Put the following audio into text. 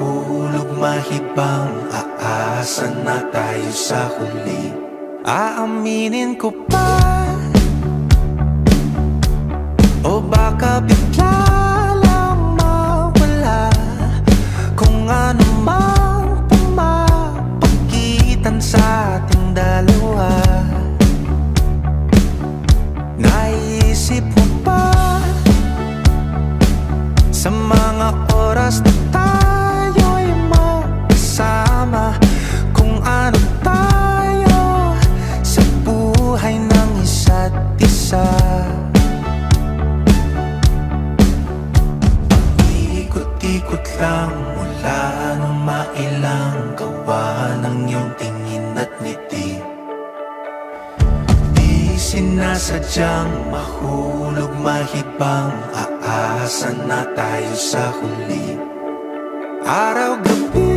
mahulog mahibang, aasa na tayo sa huli. Aaminin ko pa, o baka bigla lang mawala kung ano mang pumapagitan sa ating dalawa. Naisip mo ba sa mga oras na tayo'y magkasama, kung ano tayo sa buhay ng isa't isa? Ikot-ikot lang mula nung mailang gawa ng iyong tingin at ngiti. Di sinasadyang mahulog mahibang, aasa na tayo sa huli. Araw-gabi